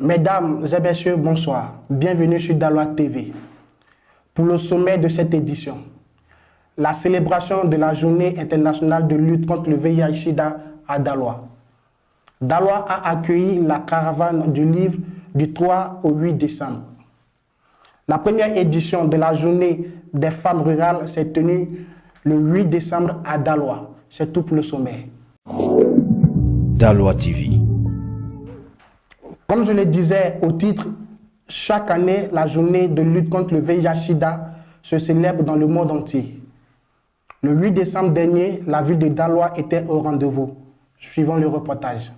Mesdames et messieurs, bonsoir. Bienvenue sur Daloa TV. Pour le sommet de cette édition, la célébration de la Journée internationale de lutte contre le VIH-Sida à Daloa. Daloa a accueilli la caravane du livre du 3 au 8 décembre. La première édition de la Journée des femmes rurales s'est tenue le 8 décembre à Daloa. C'est tout pour le sommet. Daloa TV. Comme je le disais au titre, chaque année, la journée de lutte contre le VIH-Sida se célèbre dans le monde entier. Le 8 décembre dernier, la ville de Daloa était au rendez-vous. Suivons le reportage.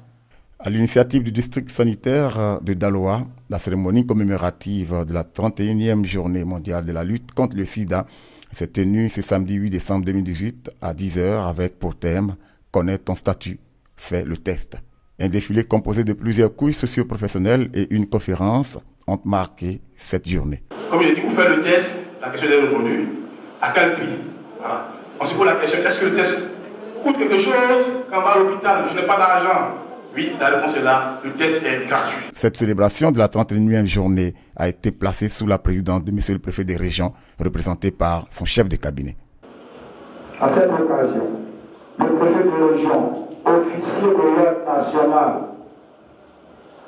À l'initiative du district sanitaire de Daloa, la cérémonie commémorative de la 31e journée mondiale de la lutte contre le sida s'est tenue ce samedi 8 décembre 2018 à 10h avec pour thème « Connais ton statut, fais le test ». Un défilé composé de plusieurs quiz socio-professionnels et une conférence ont marqué cette journée. Comme il a dit, vous faites le test, la question est répondue. À quel prix? Voilà. On se pose la question, est-ce que le test coûte quelque chose quand on va à l'hôpital? Je n'ai pas d'argent. Oui, la réponse est là, le test est gratuit. Cette célébration de la 31e journée a été placée sous la présidence de M. le préfet des régions, représenté par son chef de cabinet. À cette occasion, le préfet de région, officier de l'ordre national,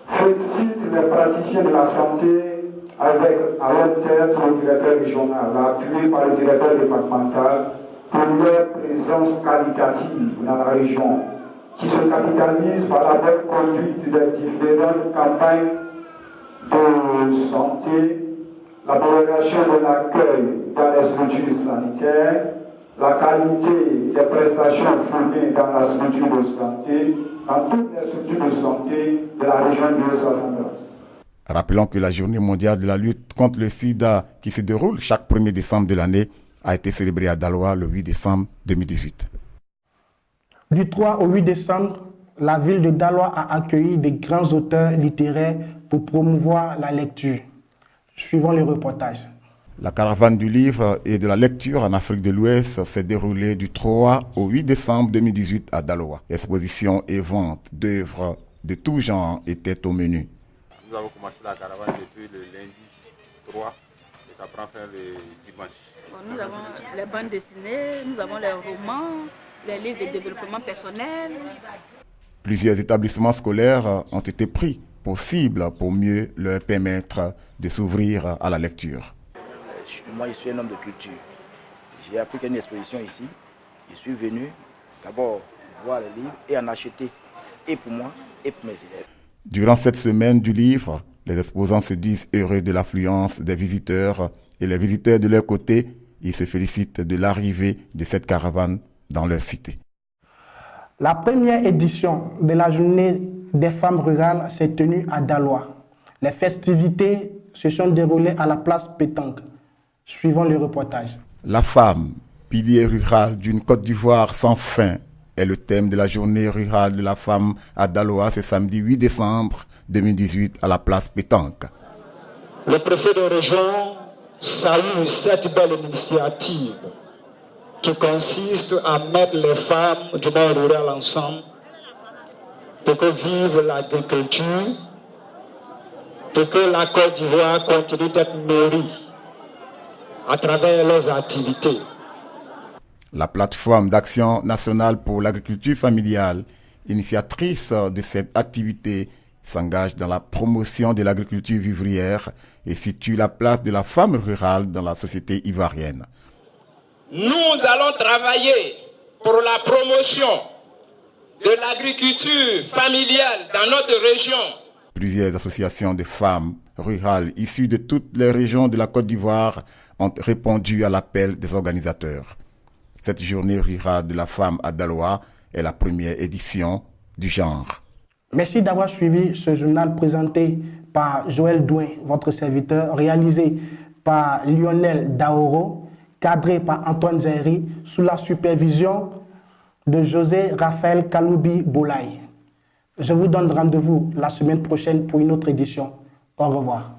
félicite les praticiens de la santé avec à leur tête le directeur régional, appuyé par le directeur départemental, pour leur présence qualitative dans la région, qui se capitalise par la bonne conduite des différentes campagnes de santé, l'amélioration de l'accueil dans les structures sanitaires, la qualité des prestations fournies dans la structure de santé, dans toutes les structures de santé de la région de l'Ouest-Central. Rappelons que la journée mondiale de la lutte contre le sida qui se déroule chaque 1er décembre de l'année a été célébrée à Daloa le 8 décembre 2018. Du 3 au 8 décembre, la ville de Daloa a accueilli des grands auteurs littéraires pour promouvoir la lecture. Suivons le reportage. La caravane du livre et de la lecture en Afrique de l'Ouest s'est déroulée du 3 au 8 décembre 2018 à Daloa. Exposition et vente d'œuvres de tout genre étaient au menu. Nous avons commencé la caravane depuis le lundi 3 et ça prend fin le dimanche. Bon, nous avons les bandes dessinées, nous avons les romans, les livres de développement personnel. Plusieurs établissements scolaires ont été pris pour cible pour mieux leur permettre de s'ouvrir à la lecture. Moi, je suis un homme de culture. J'ai appris qu'il y a une exposition ici. Je suis venu d'abord voir les livres et en acheter, et pour moi, et pour mes élèves. Durant cette semaine du livre, les exposants se disent heureux de l'affluence des visiteurs et les visiteurs de leur côté, ils se félicitent de l'arrivée de cette caravane dans leur cité. La première édition de la Journée des femmes rurales s'est tenue à Daloa. Les festivités se sont déroulées à la place Pétanque. Suivons le reportage. La femme, pilier rural d'une Côte d'Ivoire sans fin, est le thème de la journée rurale de la femme à Daloa ce samedi 8 décembre 2018 à la place Pétanque. Le préfet de région salue cette belle initiative qui consiste à mettre les femmes du monde rural ensemble pour que vive l'agriculture, pour que la Côte d'Ivoire continue d'être nourrie à travers leurs activités. La plateforme d'action nationale pour l'agriculture familiale, initiatrice de cette activité, s'engage dans la promotion de l'agriculture vivrière et situe la place de la femme rurale dans la société ivoirienne. Nous allons travailler pour la promotion de l'agriculture familiale dans notre région. Plusieurs associations de femmes rurales issues de toutes les régions de la Côte d'Ivoire ont répondu à l'appel des organisateurs. Cette journée rurale de la femme à Daloa est la première édition du genre. Merci d'avoir suivi ce journal présenté par Joël Douin, votre serviteur, réalisé par Lionel Daoro, cadré par Antoine Zahiri, sous la supervision de José Raphaël Kaloubi Boulaye. Je vous donne rendez-vous la semaine prochaine pour une autre édition. Au revoir.